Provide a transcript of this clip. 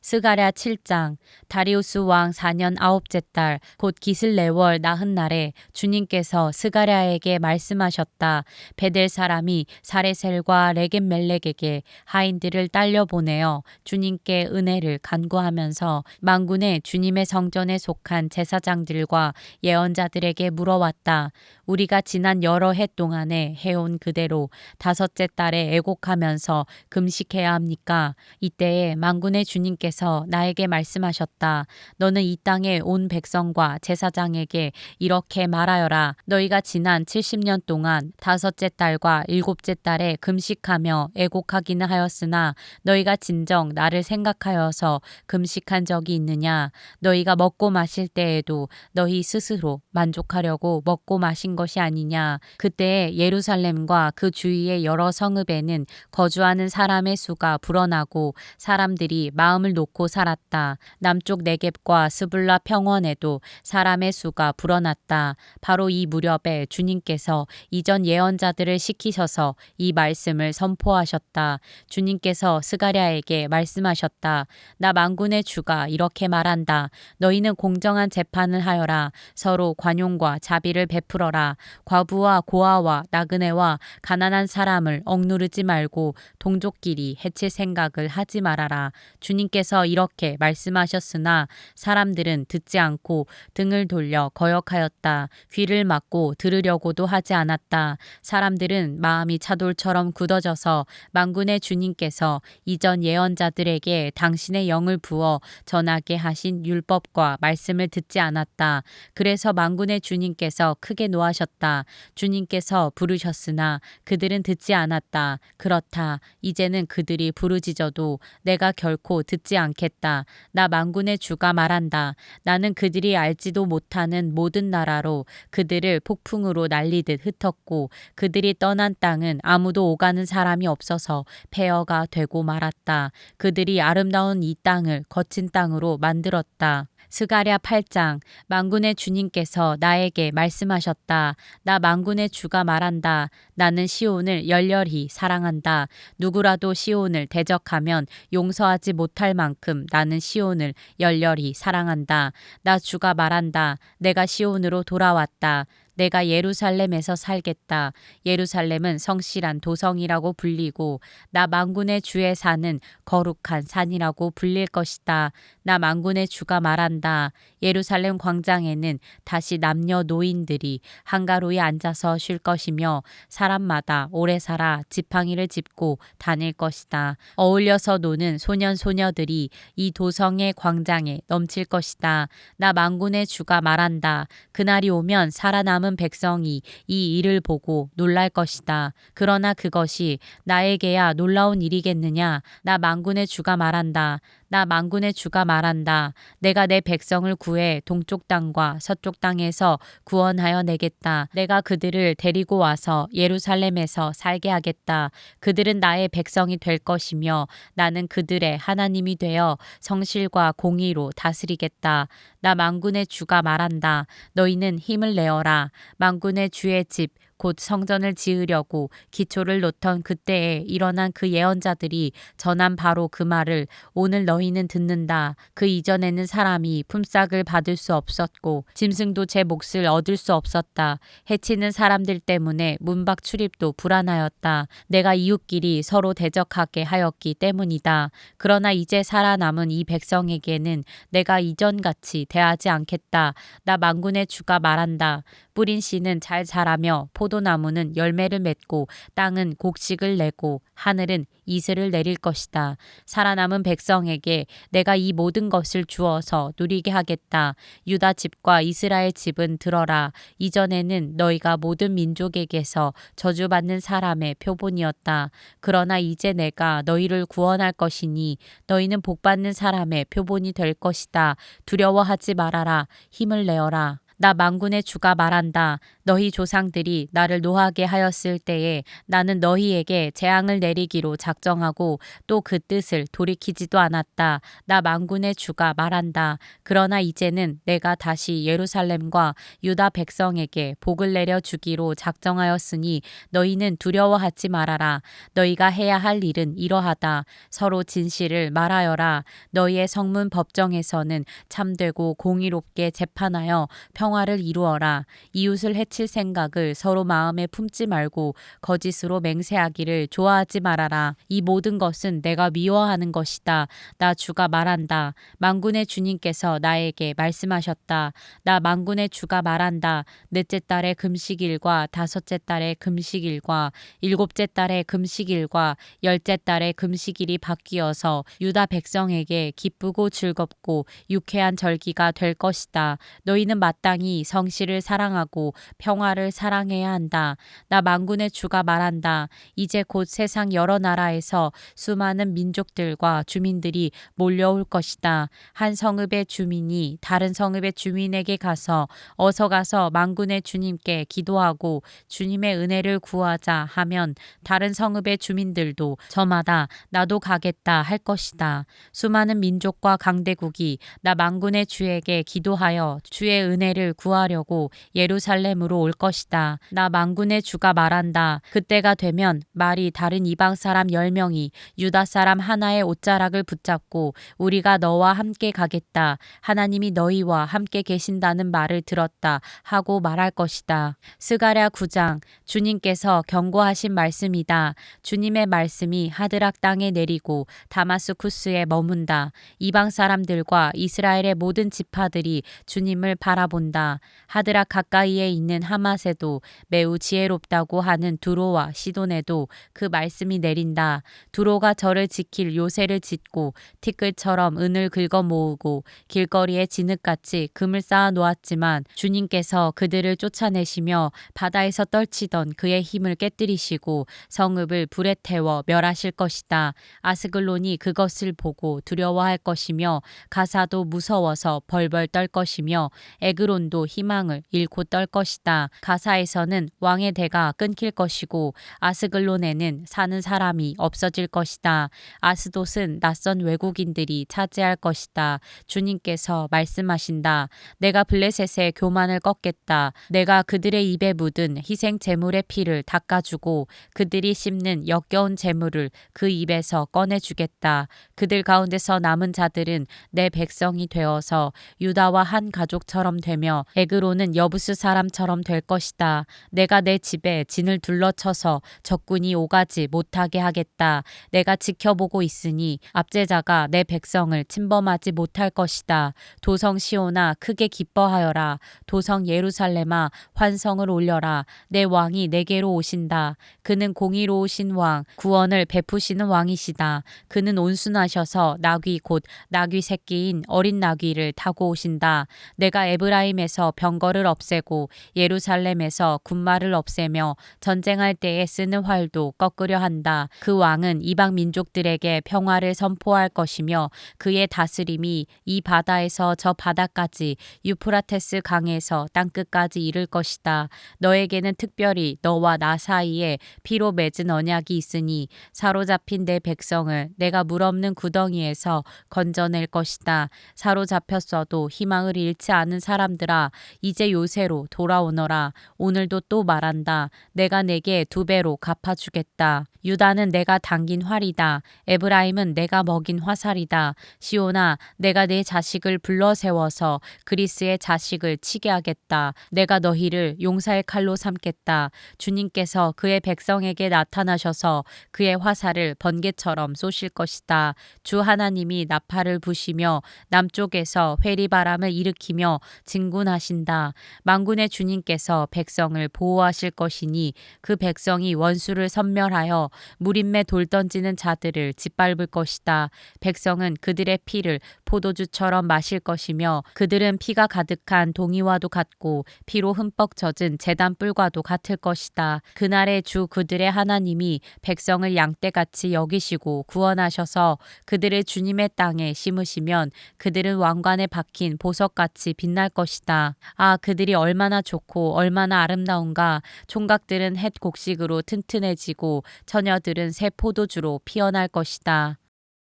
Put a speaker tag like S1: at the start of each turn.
S1: 스가랴 7장. 다리우스 왕 4년 아홉째 달 곧 기슬레월 나흔 날에 주님께서 스가랴에게 말씀하셨다. 베델 사람이 사레셀과 레겜멜렉에게 하인들을 딸려 보내어 주님께 은혜를 간구하면서 만군의 주님의 성전에 속한 제사장들과 예언자들에게 물어왔다. 우리가 지난 여러 해 동안에 해온 그대로 다섯째 달에 애곡하면서 금식해야 합니까? 이때에 만군의 주님께서 나에게 말씀하셨다. 너는 이 땅의 온 백성과 제사장에게 이렇게 말하여라. 너희가 지난 70년 동안 다섯째 달과 일곱째 달에 금식하며 애곡하기는 하였으나 너희가 진정 나를 생각하여서 금식한 적이 있느냐? 너희가 먹고 마실 때에도 너희 스스로 만족하려고 먹고 마신 것이 아니냐? 그때에 예루살렘과 그 주위의 여러 성읍에는 거주하는 사람의 수가 불어나고 사람들이 마음을 놓고 살았다. 남쪽 네겝과 스불라 평원에도 사람의 수가 불어났다. 바로 이 무렵에 주님께서 이전 예언자들을 시키셔서 이 말씀을 선포하셨다. 주님께서 스가랴에게 말씀하셨다. 나 만군의 주가 이렇게 말한다. 너희는 공정한 재판을 하여라. 서로 관용과 자비를 베풀어라. 과부와 고아와 나그네와 가난한 사람을 억누르지 말고 동족끼리 해칠 생각을 하지 말아라. 주님께서 이렇게 말씀하셨으나 사람들은 듣지 않고 등을 돌려 거역하였다. 귀를 막고 들으려고도 하지 않았다. 사람들은 마음이 차돌처럼 굳어져서 만군의 주님께서 이전 예언자들에게 당신의 영을 부어 전하게 하신 율법과 말씀을 듣지 않았다. 그래서 만군의 주님께서 크게 노하셨다. 주님께서 부르셨으나 그들은 듣지 않았다. 그렇다. 이제는 그들이 부르짖어도 내가 결코 듣지 않겠다. 나 만군의 주가 말한다. 나는 그들이 알지도 못하는 모든 나라로 그들을 폭풍으로 날리듯 흩었고 그들이 떠난 땅은 아무도 오가는 사람이 없어서 폐허가 되고 말았다. 그들이 아름다운 이 땅을 거친 땅으로 만들었다. 스가랴 8장. 만군의 주님께서 나에게 말씀하셨다. 나 만군의 주가 말한다. 나는 시온을 열렬히 사랑한다. 누구라도 시온을 대적하면 용서하지 못할 만큼 나는 시온을 열렬히 사랑한다. 나 주가 말한다. 내가 시온으로 돌아왔다. 내가 예루살렘에서 살겠다. 예루살렘은 성실한 도성이라고 불리고 나 만군의 주의 산은 거룩한 산이라고 불릴 것이다. 나 만군의 주가 말한다. 예루살렘 광장에는 다시 남녀 노인들이 한가로이 앉아서 쉴 것이며 사람마다 오래 살아 지팡이를 짚고 다닐 것이다. 어울려서 노는 소년 소녀들이 이 도성의 광장에 넘칠 것이다. 나 만군의 주가 말한다. 그날이 오면 살아남은 백성이 이 일을 보고 놀랄 것이다. 그러나 그것이 나에게야 놀라운 일이겠느냐? 나 만군의 주가 말한다. 나 만군의 주가 말한다. 내가 내 백성을 구해 동쪽 땅과 서쪽 땅에서 구원하여 내겠다. 내가 그들을 데리고 와서 예루살렘에서 살게 하겠다. 그들은 나의 백성이 될 것이며 나는 그들의 하나님이 되어 성실과 공의로 다스리겠다. 나 만군의 주가 말한다. 너희는 힘을 내어라. 만군의 주의 집 곧 성전을 지으려고 기초를 놓던 그때에 일어난 그 예언자들이 전한 바로 그 말을 오늘 너희는 듣는다. 그 이전에는 사람이 품삯을 받을 수 없었고 짐승도 제 몫을 얻을 수 없었다. 해치는 사람들 때문에 문밖 출입도 불안하였다. 내가 이웃끼리 서로 대적하게 하였기 때문이다. 그러나 이제 살아남은 이 백성에게는 내가 이전같이 대하지 않겠다. 나 만군의 주가 말한다. 뿌린 씨는 잘 자라며 포도나무는 열매를 맺고 땅은 곡식을 내고 하늘은 이슬을 내릴 것이다. 살아남은 백성에게 내가 이 모든 것을 주어서 누리게 하겠다. 유다 집과 이스라엘 집은 들어라. 이전에는 너희가 모든 민족에게서 저주받는 사람의 표본이었다. 그러나 이제 내가 너희를 구원할 것이니 너희는 복받는 사람의 표본이 될 것이다. 두려워하지 말아라. 힘을 내어라. 나 만군의 주가 말한다. 너희 조상들이 나를 노하게 하였을 때에 나는 너희에게 재앙을 내리기로 작정하고 또 그 뜻을 돌이키지도 않았다. 나 만군의 주가 말한다. 그러나 이제는 내가 다시 예루살렘과 유다 백성에게 복을 내려 주기로 작정하였으니 너희는 두려워하지 말아라. 너희가 해야 할 일은 이러하다. 서로 진실을 말하여라. 너희의 성문 법정에서는 참되고 공의롭게 재판하여 평화를 이루어라. 이웃을 해칠 생각을 서로 마음에 품지 말고 거짓으로 맹세하기를 좋아하지 말아라. 이 모든 것은 내가 미워하는 것이다. 나 주가 말한다. 만군의 주님께서 나에게 말씀하셨다. 나 만군의 주가 말한다. 넷째 달의 금식일과 다섯째 달의 금식일과 일곱째 달의 금식일과 열째 달의 금식일이 바뀌어서 유다 백성에게 기쁘고 즐겁고 유쾌한 절기가 될 것이다. 너희는 마땅히 성실을 사랑하고 평화를 사랑해야 한다. 나 만군의 주가 말한다. 이제 곧 세상 여러 나라에서 수많은 민족들과 주민들이 몰려올 것이다. 한 성읍의 주민이 다른 성읍의 주민에게 가서 어서 가서 만군의 주님께 기도하고 주님의 은혜를 구하자 하면 다른 성읍의 주민들도 저마다 나도 가겠다 할 것이다. 수많은 민족과 강대국이 나 만군의 주에게 기도하여 주의 은혜를 구하려고 예루살렘으로 올 것이다. 나 만군의 주가 말한다. 그때가 되면 말이 다른 이방 사람 10명이 유다 사람 하나의 옷자락을 붙잡고 우리가 너와 함께 가겠다. 하나님이 너희와 함께 계신다는 말을 들었다 하고 말할 것이다. 스가랴 9장. 주님께서 경고하신 말씀이다. 주님의 말씀이 하드락 땅에 내리고 다마스쿠스에 머문다. 이방 사람들과 이스라엘의 모든 지파들이 주님을 바라본다. 하드락 가까이에 있는 하맛에도 매우 지혜롭다고 하는 두로와 시돈에도 그 말씀이 내린다. 두로가 저를 지킬 요새를 짓고 티끌처럼 은을 긁어 모으고 길거리에 진흙같이 금을 쌓아 놓았지만 주님께서 그들을 쫓아내시며 바다에서 떨치던 그의 힘을 깨뜨리시고 성읍을 불에 태워 멸하실 것이다. 아스글론이 그것을 보고 두려워할 것이며 가사도 무서워서 벌벌 떨 것이며 에그론도 희망을 잃고 떨 것이다. 가사에서는 왕의 대가 끊길 것이고 아스글론에는 사는 사람이 없어질 것이다. 아스돗은 낯선 외국인들이 차지할 것이다. 주님께서 말씀하신다. 내가 블레셋의 교만을 꺾겠다. 내가 그들의 입에 묻은 희생 제물의 피를 닦아주고 그들이 씹는 역겨운 제물을 그 입에서 꺼내주겠다. 그들 가운데서 남은 자들은 내 백성이 되어서 유다와 한 가족처럼 되며 에그로는 여부스 사람처럼 될 것이다. 내가 내 집에 진을 둘러쳐서 적군이 오가지 못하게 하겠다. 내가 지켜보고 있으니 압제자가 내 백성을 침범하지 못할 것이다. 도성 시온아 크게 기뻐하여라. 도성 예루살렘아 환성을 올려라. 내 왕이 내게로 오신다. 그는 공의로우신 왕, 구원을 베푸시는 왕이시다. 그는 온순하셔서 나귀 곧 나귀 새끼인 어린 나귀를 타고 오신다. 내가 에브라임에서 병거를 없애고 예루살렘에서 군마를 없애며 전쟁할 때에 쓰는 활도 꺾으려 한다. 그 왕은 이방 민족들에게 평화를 선포할 것이며 그의 다스림이 이 바다에서 저 바다까지 유프라테스 강에서 땅끝까지 이를 것이다. 너에게는 특별히 너와 나 사이에 피로 맺은 언약이 있으니 사로잡힌 내 백성을 내가 물 없는 구덩이에서 건져낼 것이다. 사로잡혔어도 희망을 잃지 않은 사람들아 이제 요새로 돌아오너라. 오늘도 또 말한다. 내가 내게 2배로 갚아주겠다. 유다는 내가 당긴 활이다. 에브라임은 내가 먹인 화살이다. 시온아 내가 내 자식을 불러 세워서 그리스의 자식을 치게 하겠다. 내가 너희를 용사의 칼로 삼겠다. 주님께서 그의 백성에게 나타나셔서 그의 화살을 번개처럼 쏘실 것이다. 주 하나님이 나팔을 부시며 남쪽에서 회리바람을 일으키며 진군하신다. 만군의 주님께서 백성을 보호하실 것이니 그 백성이 원수를 섬멸하여 무림매 돌 던지는 자들을 짓밟을 것이다. 백성은 그들의 피를 포도주처럼 마실 것이며 그들은 피가 가득한 동이와도 같고 피로 흠뻑 젖은 제단 뿔과도 같을 것이다. 그날의 주 그들의 하나님이 백성을 양떼같이 여기시고 구원하셔서 그들을 주님의 땅에 심으시면 그들은 왕관에 박힌 보석같이 빛날 것이다. 아 그들이 얼마나 좋고 많고 얼마나 아름다운가. 총각들은 햇 곡식으로 튼튼해지고 처녀들은 새 포도주로 피어날 것이다.